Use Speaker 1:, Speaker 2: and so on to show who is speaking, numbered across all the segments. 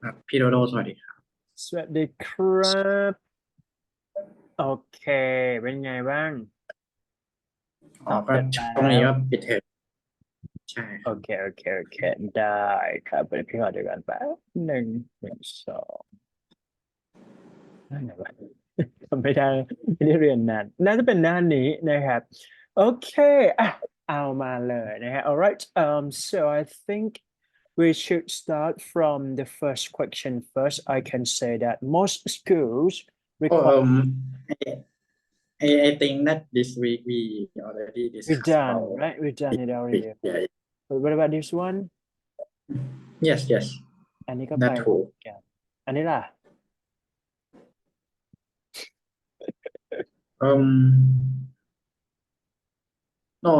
Speaker 1: ครับพี่โดโดสวัสดีครับ
Speaker 2: สวัสดีครับโอเคเป็นไงบ้างส
Speaker 1: อ๋อก็
Speaker 2: อบเสร็จแล้
Speaker 1: ช่วงนี้
Speaker 2: ว
Speaker 1: ก็ปิดเทอมใช่ครับ
Speaker 2: โอเคได้ครับเดี๋ยวพี่ขอดูกันแป๊บหนึ่งสองนั่นไหนวะทำไม่ได้ไม่ได้เรียนนานน่าจะเป็นหน้านี้นะครับโอเคอ่ะเอามาเลยนะฮะ alright so I think we should start from the first question first I can say that most schools
Speaker 1: ก็
Speaker 2: require
Speaker 1: I think that this week we already
Speaker 2: we
Speaker 1: discussed
Speaker 2: done
Speaker 1: about
Speaker 2: right we done it
Speaker 1: big
Speaker 2: already
Speaker 1: yeah.
Speaker 2: but what about this one
Speaker 1: Yes,
Speaker 2: อันนี้ก็ไป
Speaker 1: that
Speaker 2: แล้วเห
Speaker 1: too
Speaker 2: มือนกันอันนี้ล่ะ
Speaker 1: no,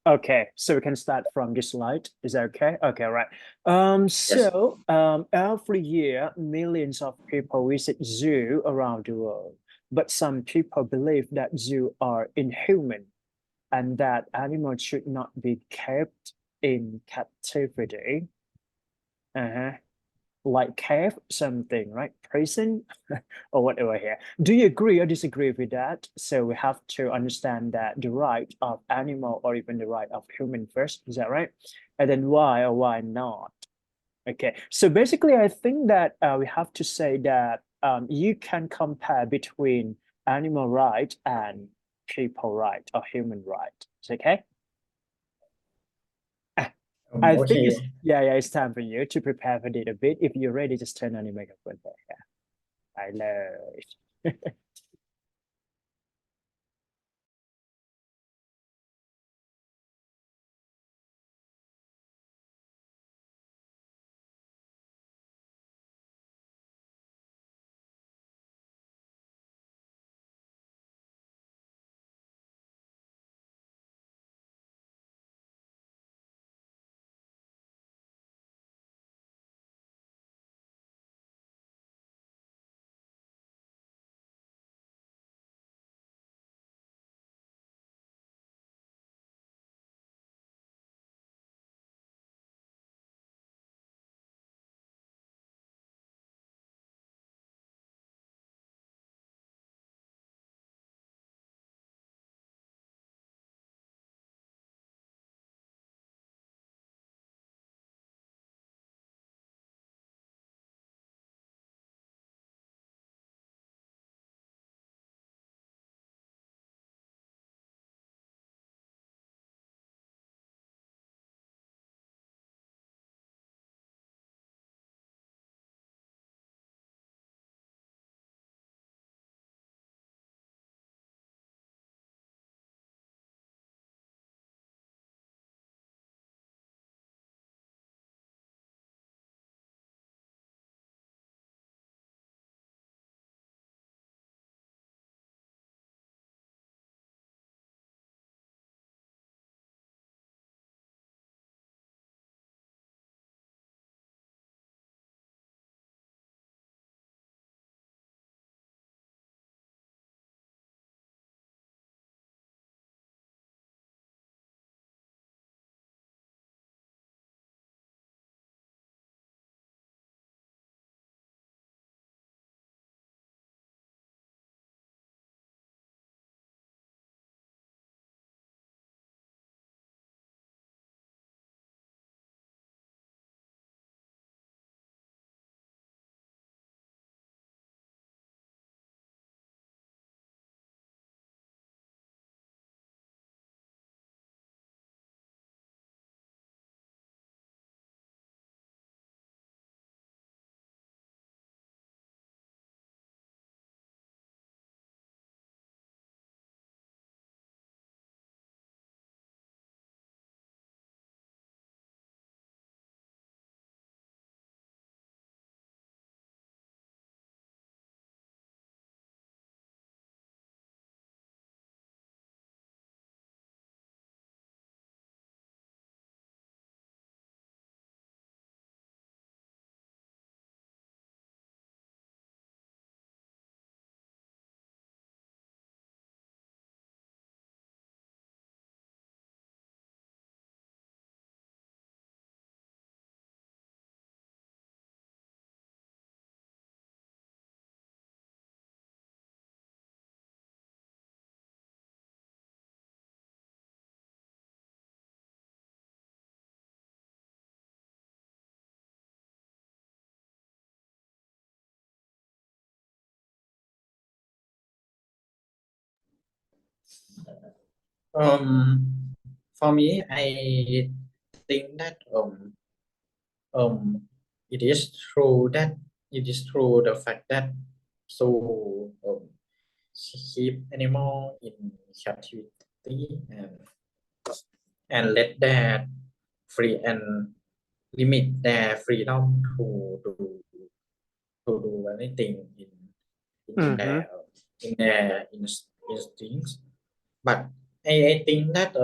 Speaker 2: Okay, so we can start from this slide. Is that okay? Okay, right.
Speaker 1: yes.
Speaker 2: Every year, millions of people visit zoo around the world, but some people believe that zoo are inhuman and that animals should not be kept in captivity. Uh-huh. Like cave something, right? Prison or whatever here. Do you agree or disagree with that? So we have to understand that the right of animal or even the right of human first. Is that right? And then why or why not? Okay. So basically, I think that we have to say that you can compare between animal right and people right or human right. Is it okay? I think it's
Speaker 1: Okay.
Speaker 2: yeah, it's time for you to prepare for it a bit. If you're ready, just turn on your microphone there. I know.
Speaker 1: For me, I think that um it is true that it is true the fact that so keep animal in captivity and let that free and limit their freedom to do anything in
Speaker 2: Mm-hmm.
Speaker 1: instincts. But I think that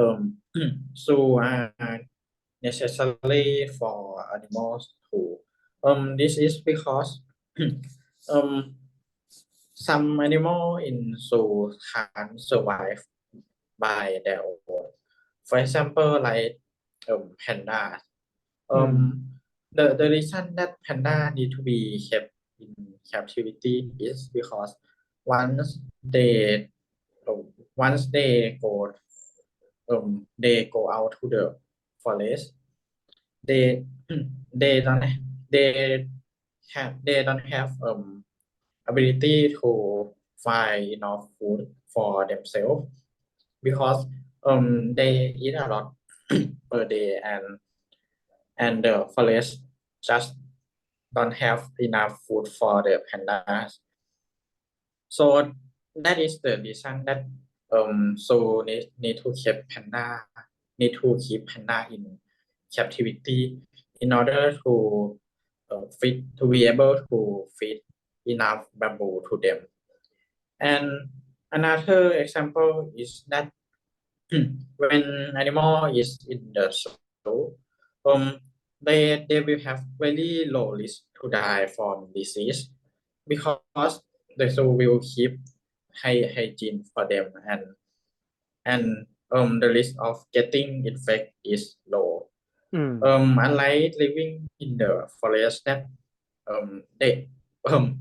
Speaker 1: so necessarily for animals too. This is because um some animal in zoo can't survive by their own. For example, like pandas.
Speaker 2: Mm.
Speaker 1: The reason that panda need to be kept in captivity is because once they um, once they go out to the forest, they they don't they don't have ability to find enough food for themselves because they eat a lot per day and the forest just don't have enough food for the pandas. So that is the reason that so need to keep panda in captivity in order to feed to be able to feed enough bamboo to them. And another example is that when animal is in the zoo, um, they will have very low risk to die from disease because the zoo will keep high hygiene for them and the risk of getting infected is low.
Speaker 2: Mm.
Speaker 1: Unlike living in the forest that they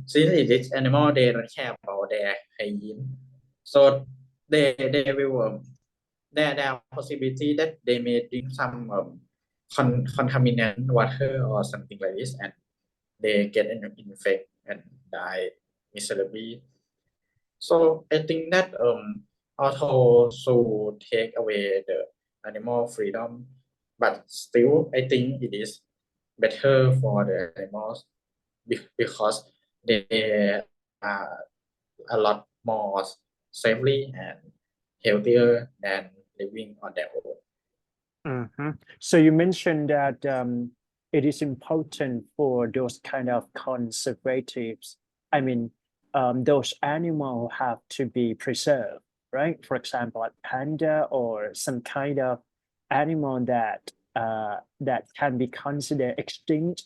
Speaker 1: since it is animal they don't care about their hygiene, so they will there are possibility that they may drink some contaminated water or something like this and they get infected and die miserably. So I think that although so take away the animal freedom, but still I think it is better for the animals because they are a lot more safely and healthier than living on their own.
Speaker 2: Mm-hmm. So you mentioned that it is important for those kind of conservatives. I mean, those animals have to be preserved, right? For example, like panda or some kind of animal that can be considered extinct.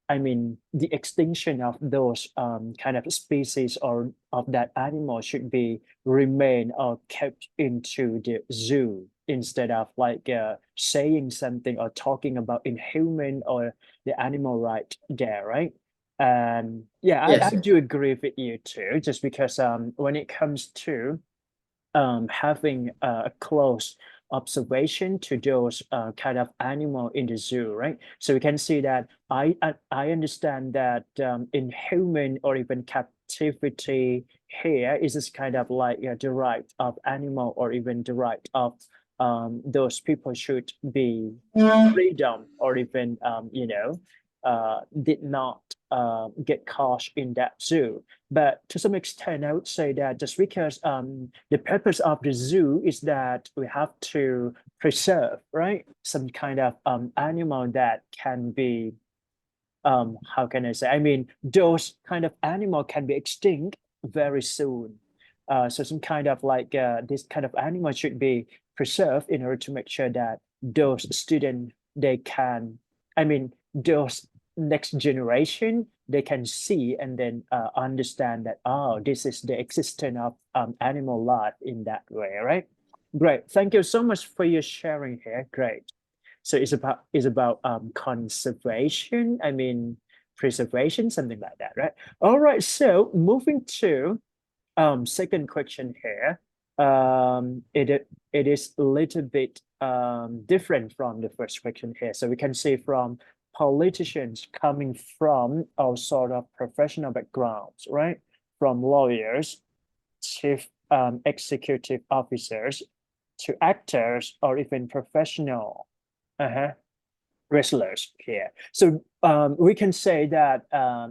Speaker 2: I mean, the extinction of those kind of species or of that animal should be remain or kept into the zoo instead of like saying something or talking about inhuman or the animal right there, right? And yeah, I
Speaker 1: Yes,
Speaker 2: do agree with you too, just because when it comes to having a close observation to those kind of animal in the zoo, right? So we can see that I understand that in human or even captivity here is this kind of like the right of animal or even the right of those people should be freedom or even did not get caught in that zoo. But to some extent, I would say that just because the purpose of the zoo is that we have to preserve, right, some kind of animal that can be, how can I say? I mean, those kind of animal can be extinct very soon. So some kind of like this kind of animal should be preserved in order to make sure that those students they can, I mean, those next generation they can see and then understand that this is the existence of animal life in that way, right? Great. Thank you so much for your sharing here. Great. So it's about conservation. I mean preservation, something like that, right? All right. So moving to second question here. It is a little bit different from the first question here. So we can see from politicians coming from all sort of professional backgrounds, right? From lawyers, chief executive officers to actors or even professional wrestlers here. So we can say that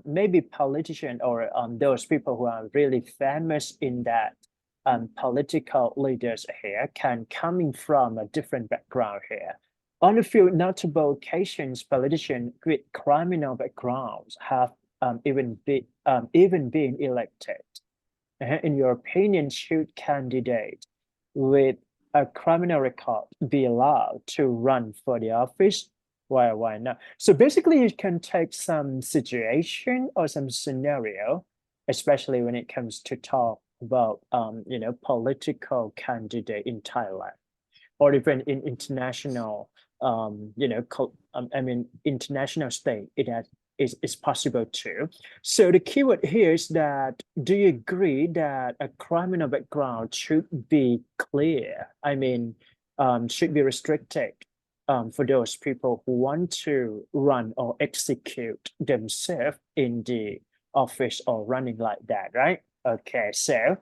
Speaker 2: maybe politicians or those people who are really famous in that political leaders here can coming from a different background here. On a few notable occasions, politicians with criminal backgrounds have even been elected. In your opinion, should candidate with a criminal record be allowed to run for the office? Why not? So basically, you can take some situation or some scenario, especially when it comes to talk about political candidate in Thailand or even in international international state is possible too. So the keyword here is that do you agree that a criminal background should be clear? Should be restricted for those people who want to run or execute themselves in the office or running like that, right? Okay, so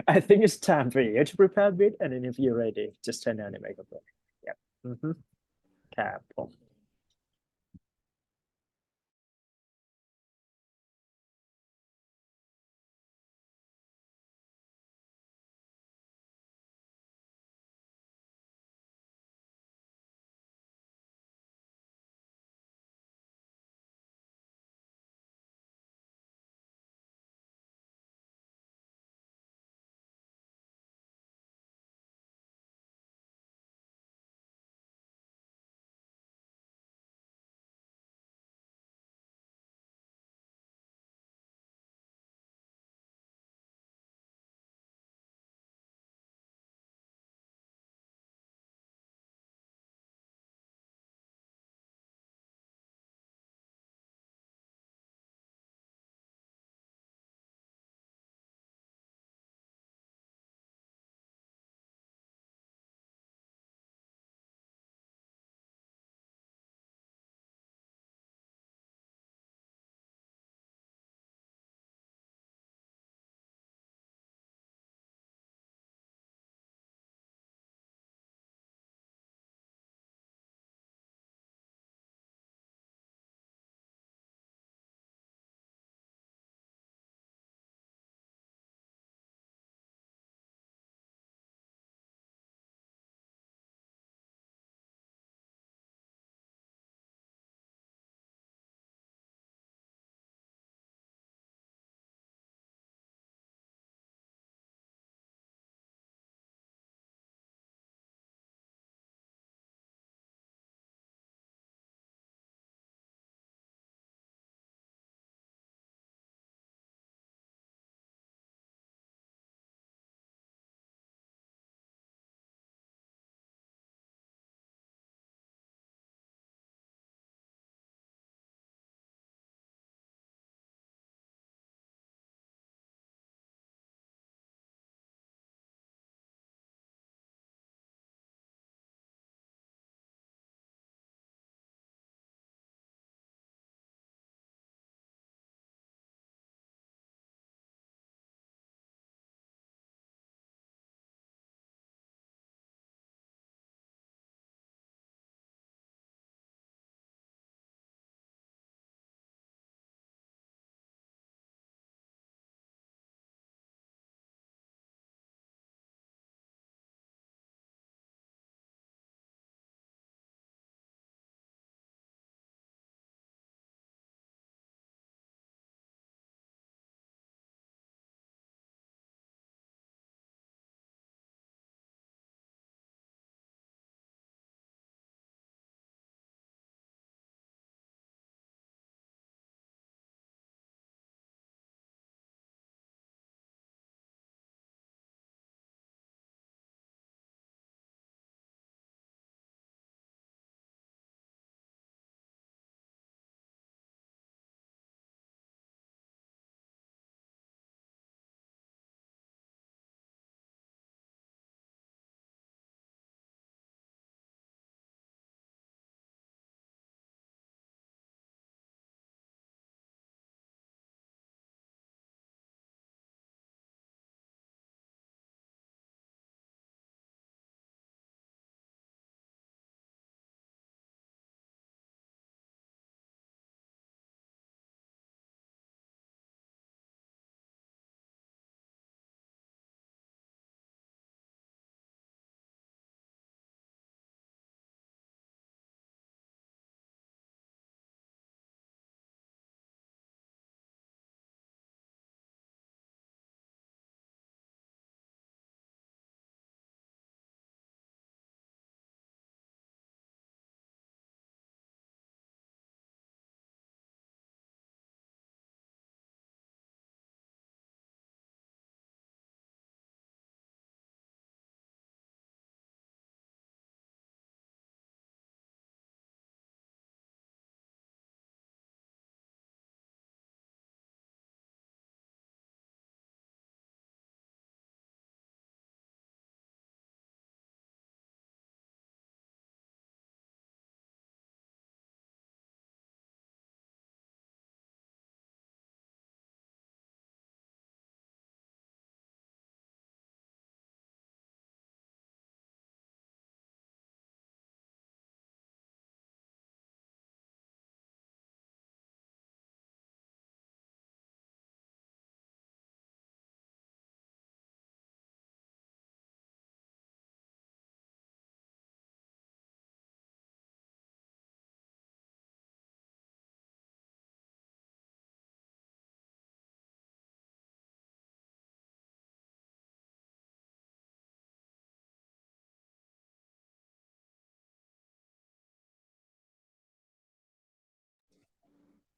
Speaker 2: I think it's time for you to prepare a bit, and then if you're ready, just turn on the microphone. Yeah. Mm-hmm. ครับผม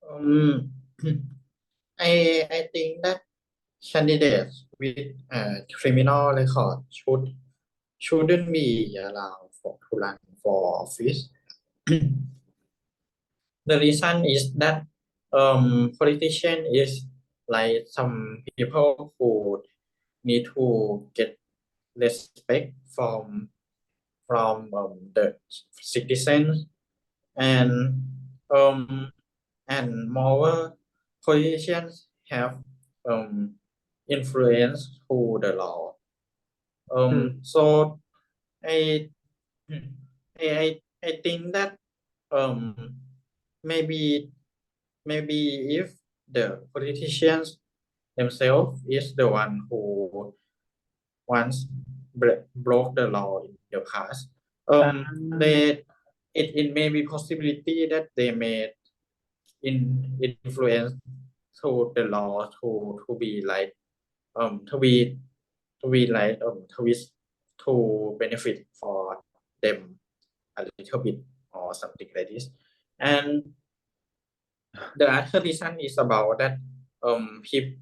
Speaker 1: Um, I think that candidates with criminal record shouldn't be allowed to run for office. The reason is that politician is like some people who need to get respect from the citizens, and um and moreover politicians have um influence through the law.
Speaker 2: Mm.
Speaker 1: So I I think that um maybe if the politicians themselves is the one who once broke the law in the past,
Speaker 2: Um,
Speaker 1: they it may be possibility that they may influence to the law to be like to be twist to benefit for them a little bit or something like this. And the other reason is about that people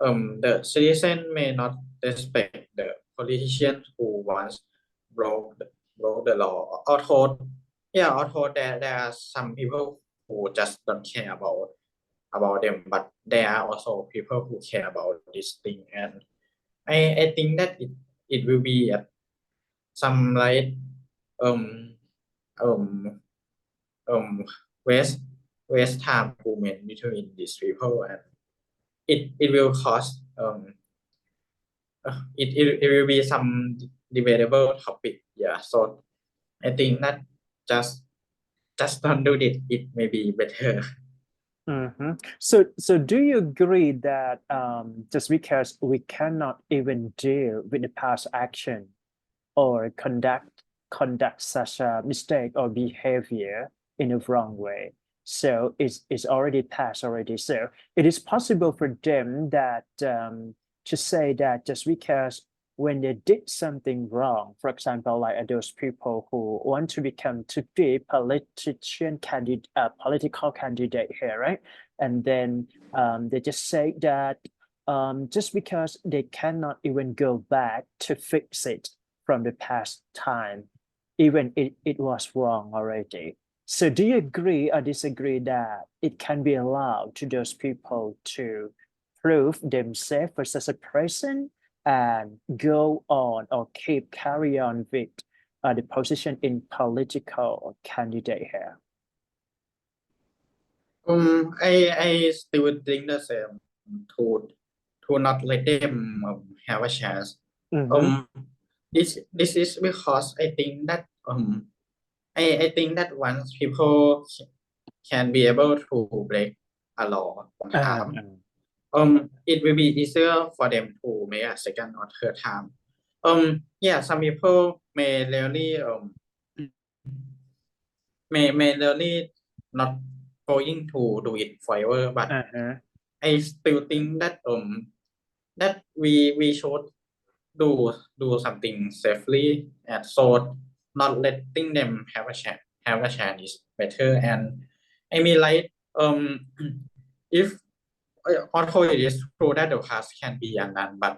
Speaker 1: the citizen may not respect the politician who once broke the, broke the law. Although there are some people who just don't care about them, but there are also people who care about this thing. And I think that it will be some like um um um waste waste time movement between these people, and it will cause it will be some debatable topic. Yeah, so I think that just don't do it. It may be better.
Speaker 2: So do you agree that just because we cannot even deal with the past action or conduct such a mistake or behavior in a wrong way, so it's already past already. So it is possible for them that to say that just because when they did something wrong, for example, like those people who want to become to be political candidate here, right? And then they just say that just because they cannot even go back to fix it from the past time, even it was wrong already. So do you agree or disagree that it can be allowed to those people to prove themselves as a person and go on or keep carry on with the position in political candidate here?
Speaker 1: I still think the same to not let them have a chance.
Speaker 2: Mm-hmm.
Speaker 1: Um, this is because I think that I think that once people can be able to break a law one time,
Speaker 2: Um,
Speaker 1: it will be easier for them to make a second or third time. Yeah, some people may really not going to do it forever, but
Speaker 2: uh-huh.
Speaker 1: I still think that that we should do something safely, and so not letting them have a chance is better. And I mean, like if although it is true that the past can be undone, but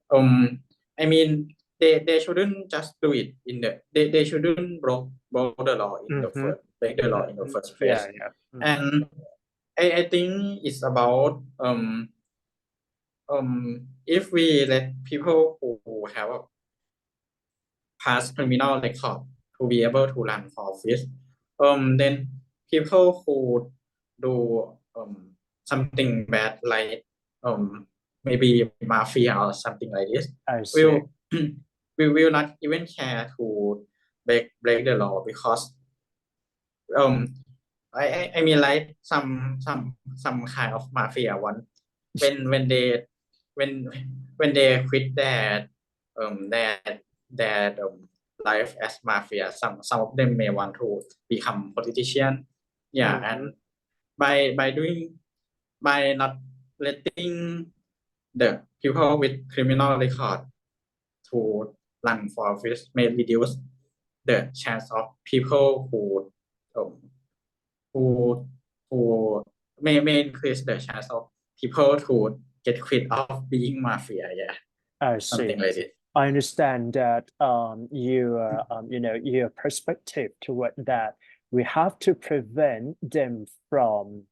Speaker 1: um I mean they shouldn't just do it in they shouldn't broke the law in the
Speaker 2: Mm-hmm.
Speaker 1: first break the law in the
Speaker 2: Mm-hmm.
Speaker 1: first
Speaker 2: Yeah,
Speaker 1: place.
Speaker 2: yeah. Mm-hmm.
Speaker 1: And I think it's about if we let people who have a past criminal record to be able to run for office, then people who do something bad like um maybe mafia or something like this
Speaker 2: I see.
Speaker 1: will we will not even care to break the law, because um I mean like some kind of mafia one when they when they quit their life as mafia, some of them may want to become politician. Yeah,
Speaker 2: Mm-hmm.
Speaker 1: and by doing by not letting the people with criminal record to run for office may reduce the chance of people um, who who may increase the chance of people to get quit of being mafia. Yeah,
Speaker 2: I
Speaker 1: something
Speaker 2: see.
Speaker 1: like this.
Speaker 2: I understand that your perspective toward that we have to prevent them from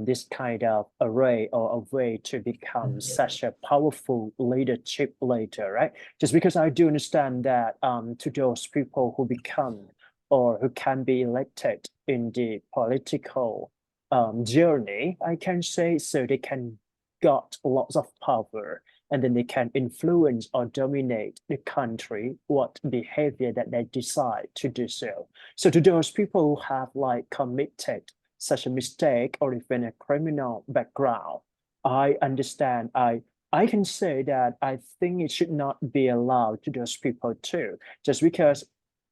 Speaker 2: this kind of array or a way to become such a powerful leadership later, right? Just because I do understand that to those people who become or who can be elected in the political journey, I can say, so they can got lots of power and then they can influence or dominate the country, what behavior that they decide to do so. So to those people who have like committed such a mistake or even a criminal background, I understand. I can say that I think it should not be allowed to those people too, just because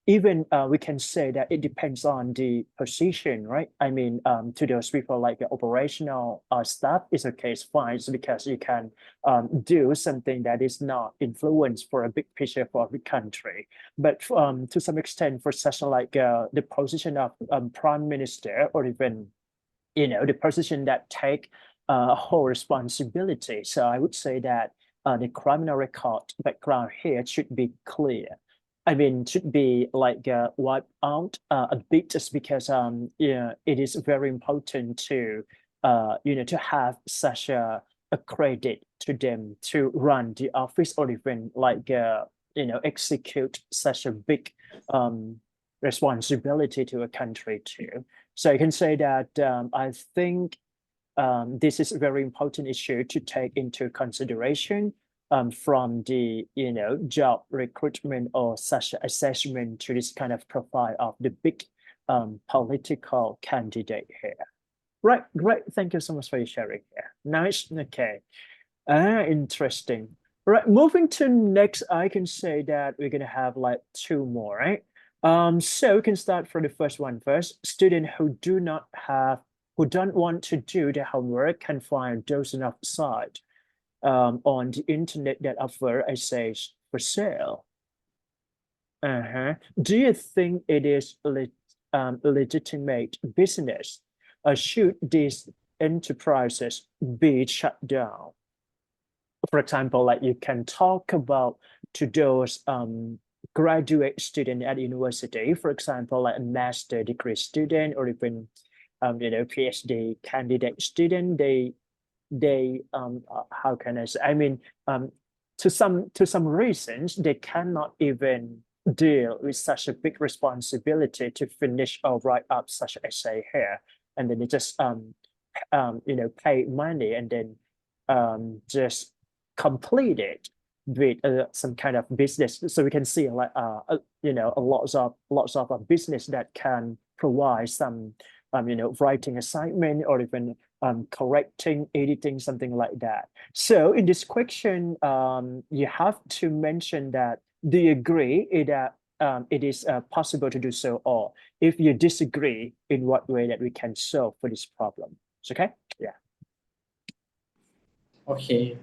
Speaker 2: even we can say that it depends on the position, right? I mean, to those people like the operational staff is okay, it's fine, so because you can do something that is not influence for a big picture for the country. But to some extent, for such like the position of prime minister or even the position that take a whole responsibility. So I would say that the criminal record background here should be clear. I mean, should be like wiped out a bit, just because it is very important to to have such a credit to them to run the office or even like execute such a big responsibility to a country too. So I can say that I think this is a very important issue to take into consideration from the job recruitment or such assessment to this kind of profile of the big political candidate here. Right, great. Thank you so much for your sharing here. Nice. Okay. Interesting. Right, moving to next, I can say that we're gonna have like two more, right? So we can start for the first one first. Students who don't want to do their homework can find dozens of sites on the internet that offer essays for sale. Do you think it is legitimate business? Should these enterprises be shut down? For example, like you can talk about to those graduate student at university, for example, like a master degree student or even PhD candidate student, they how can I say? I mean, to some reasons, they cannot even deal with such a big responsibility to finish or write up such an essay here, and then they just pay money and then just complete it with some kind of business. So we can see like a lots of a business that can provide some writing assignment or even correcting, editing, something like that. So in this question, you have to mention that do you agree that it is possible to do so, or if you disagree, in what way that we can solve for this problem. It's okay? Yeah.
Speaker 1: Okay.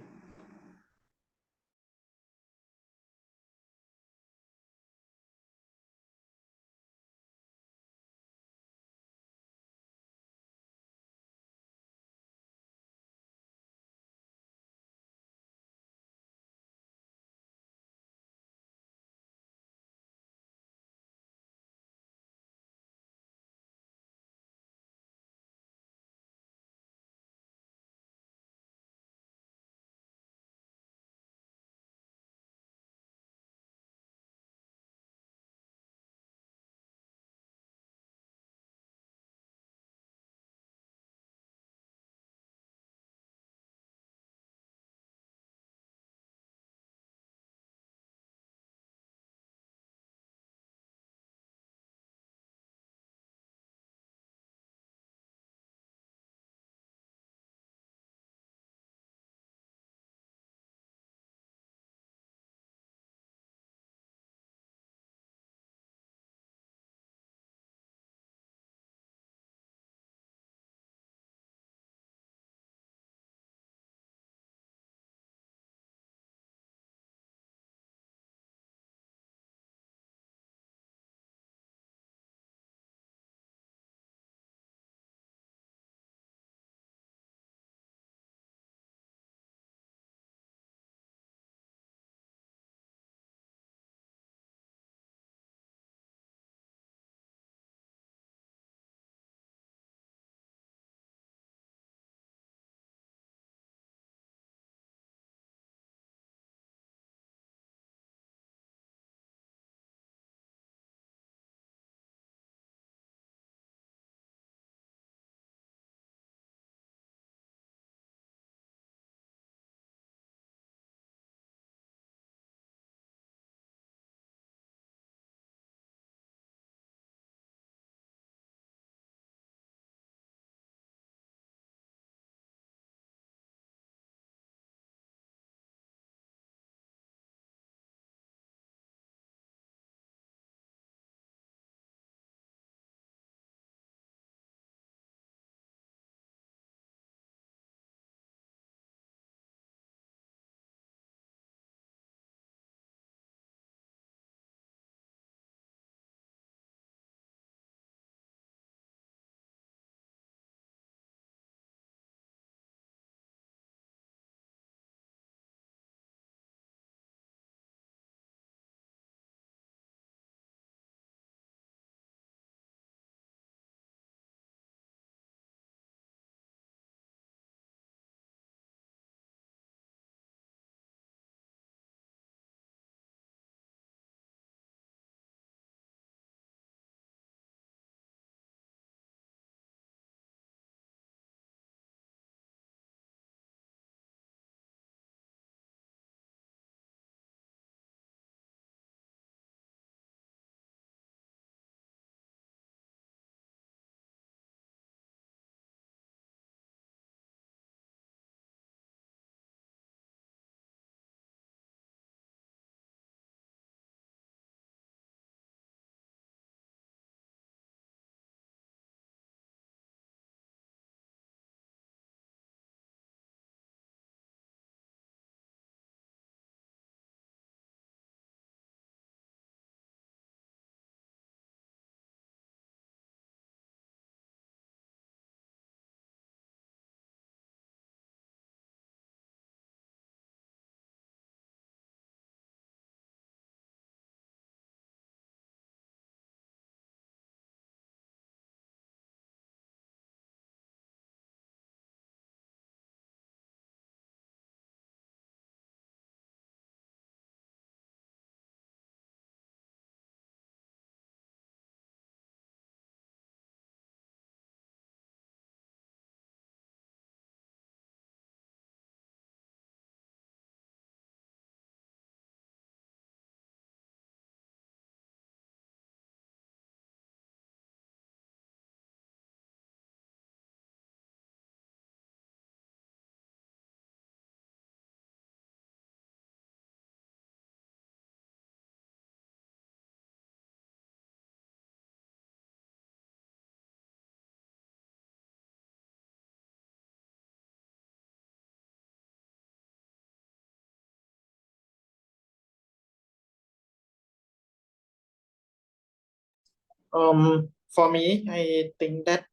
Speaker 1: For me, I think that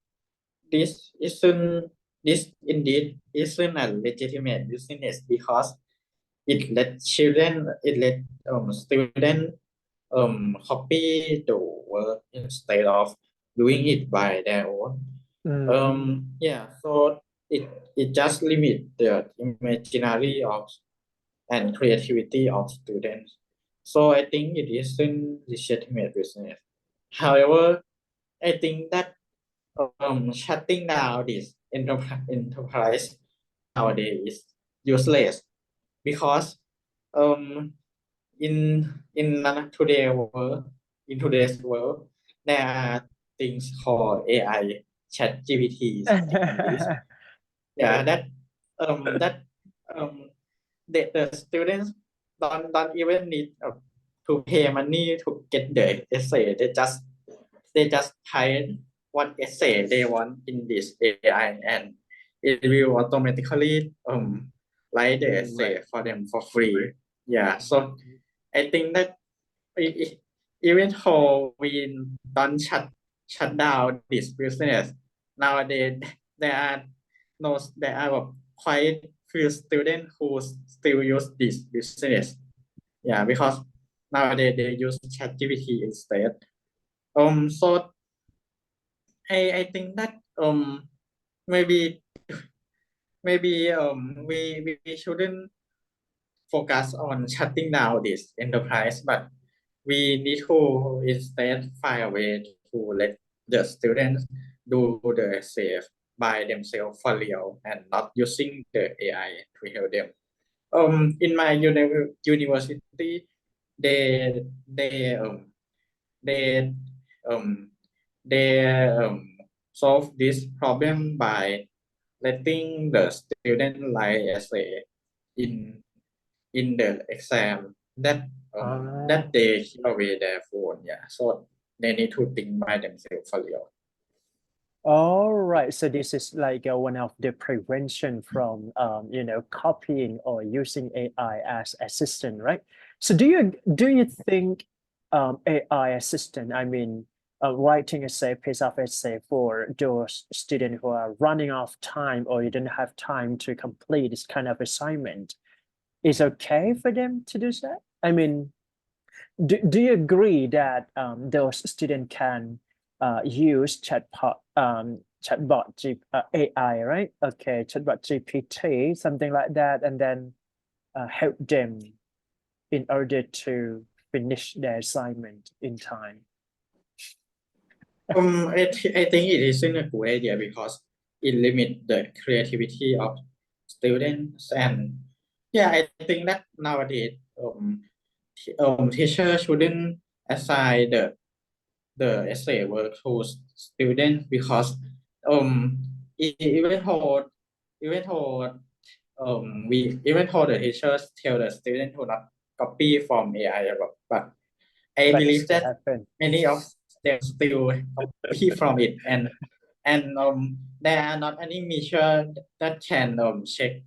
Speaker 1: this isn't this indeed isn't a legitimate business because it let student copy the work instead of doing it by their own.
Speaker 2: Mm-hmm.
Speaker 1: Yeah, so it just limit the imaginary of and creativity of students. So I think it isn't legitimate business. However, I think that shutting down this enterprise nowadays is useless because um today world in today's world there are things called AI, chat GPT, something like this. Yeah, that um the students don't even need to pay money to get the essay. They just type what essay they want in this AI and it will automatically write the essay
Speaker 2: Right.
Speaker 1: for them for free. Yeah, so I think that even though we don't shut down this business nowadays, there are there are quite few students who still use this business. Yeah, because nowadays they use ChatGPT instead. So I think that maybe we shouldn't focus on shutting down this enterprise, but we need to instead find a way to let the students do the essay by themselves for real and not using the AI to help them. In my university, they they they um they solve this problem by letting the student write essay in the exam
Speaker 2: Ah.
Speaker 1: that they keep away their phone. Yeah, so they need to think by themselves for real.
Speaker 2: All right. So this is like one of the prevention from, copying or using AI as assistant, right? So do you think AI assistant, I mean, writing essay, piece of essay for those students who are running out of time or you don't have time to complete this kind of assignment, is okay for them to do that? I mean, do you agree that those students can use AI, right? Okay, chatbot GPT, something like that, and then help them in order to finish their assignment in time?
Speaker 1: I think it isn't a good idea because it limits the creativity of students and yeah, I think that nowadays teacher shouldn't assign the essay work to students because um even though even though we even though the teachers tell the student to not copy from AI but I
Speaker 2: But it
Speaker 1: believe
Speaker 2: still
Speaker 1: that
Speaker 2: happen.
Speaker 1: many of them still copy from it and there are not any measure that can check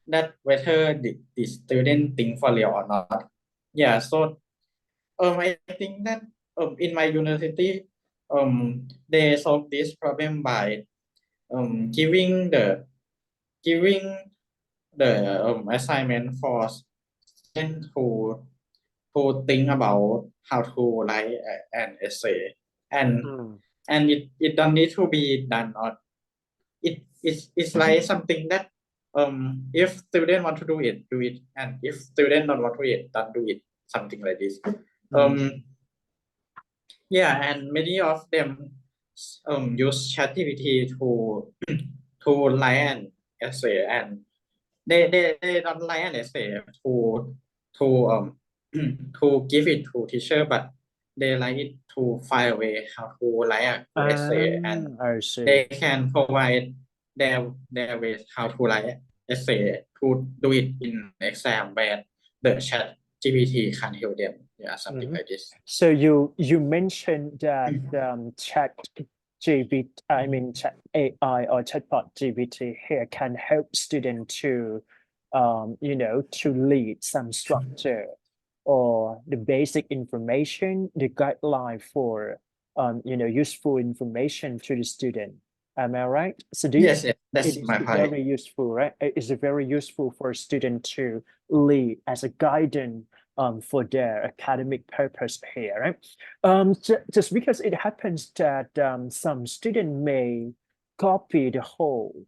Speaker 1: that whether the student think for real or not. Yeah, so I think that in my university they solve this problem by giving the assignment for students who think about how to write an essay and
Speaker 2: Mm.
Speaker 1: it don't need to be done on it's like something that if student want to do it and if student don't want to do it don't do it, something like this.
Speaker 2: Mm.
Speaker 1: um yeah, and many of them use ChatGPT to write an essay and they don't write an essay to to give it to teacher, but they like it to find a way how to write a good
Speaker 2: Ah,
Speaker 1: essay and
Speaker 2: I see.
Speaker 1: they can provide their ways how to write essay to do it in exam where the chat GPT can help them. Yeah, something
Speaker 2: Mhm.
Speaker 1: like this.
Speaker 2: So you mentioned that chat GPT, I mean chat AI or chatbot GPT here can help students to to lead some structure or the basic information, the guideline for useful information to the student. Am I right? So do you
Speaker 1: Yes,
Speaker 2: think
Speaker 1: yes, that's
Speaker 2: it is
Speaker 1: my point.
Speaker 2: very useful, right? It is very useful for a student to lead as a guidance for their academic purpose here, right? Just because it happens that some student may copy the whole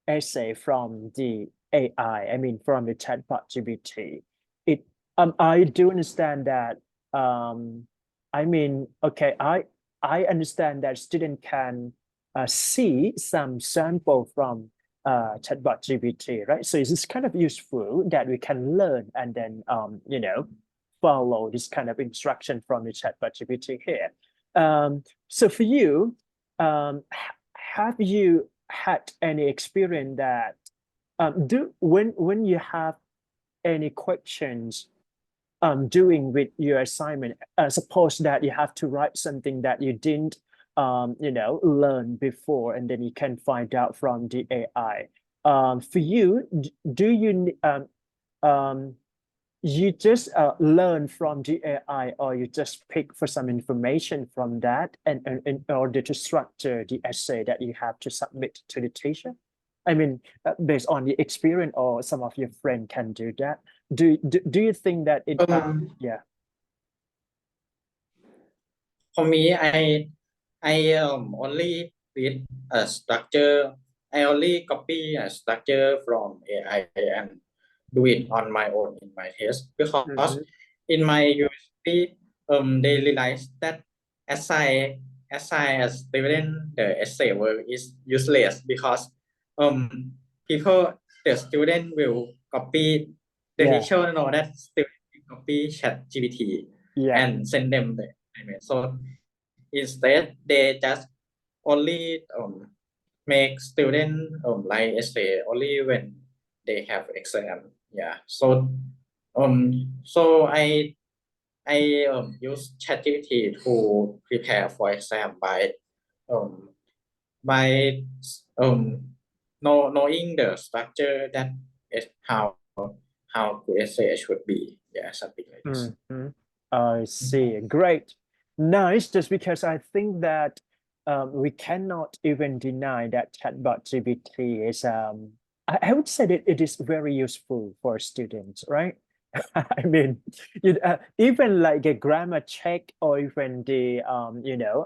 Speaker 2: essay from the AI, I mean from the chatbot GPT. It I do understand that I mean okay, I understand that student can see some sample from chatbot GPT, right? So it's kind of useful that we can learn and then follow this kind of instruction from the chatbot GPT here. So for you, have you had any experience that do when you have any questions doing with your assignment, suppose that you have to write something that you didn't learn before, and then you can find out from the AI. For you, do you just learn from the AI, or you just pick for some information from that and in order to structure the essay that you have to submit to the teacher? I mean, based on the experience, or some of your friend can do that. Do you think that it yeah.
Speaker 1: For me, I only read a structure. I only copy a structure from AI and do it on my own in my test, because
Speaker 2: Mhm.
Speaker 1: in my university they realized that assign a student the essay work is useless, because um people the student will copy, the
Speaker 2: Yeah,
Speaker 1: teacher know that student will copy chat GPT
Speaker 2: yeah.
Speaker 1: and send them the assignment. So instead, they just only make student write essay only when they have exam. Yeah. So I use ChatGPT to prepare for exam um by knowing the structure that is how good essay should be. Yeah, something like this.
Speaker 2: Mhm. I see. Great. Nice. Just because I think that we cannot even deny that chatbot GPT is, I would say that it is very useful for students, right? I mean, even like a grammar check, or even the,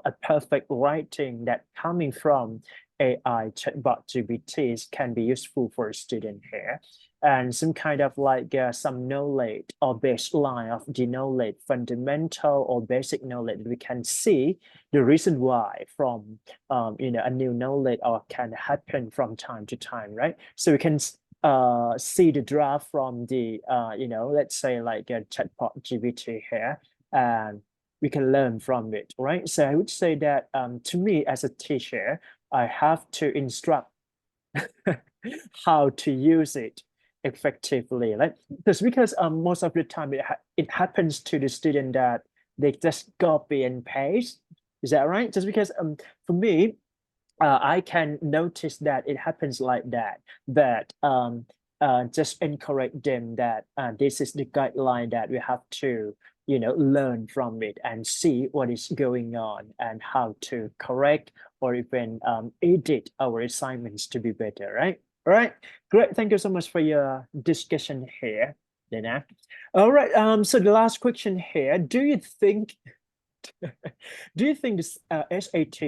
Speaker 2: a perfect writing that coming from AI chatbot GPTs can be useful for a student here. And some kind of like some knowledge or baseline of the knowledge, fundamental or basic knowledge, we can see the reason why from a new knowledge or can happen from time to time, right? So we can see the draft from the let's say like a chatbot GPT here, and we can learn from it, right? So I would say that to me as a teacher, I have to instruct how to use it effectively, right? Just because most of the time it happens to the student that they just copy and paste. Is that right? Just because for me, I can notice that it happens like that, but just encourage them that this is the guideline that we have to, learn from it and see what is going on and how to correct or even edit our assignments to be better, right? All right, great. Thank you so much for your discussion here, Dana. All right, so the last question here, do you think this SAT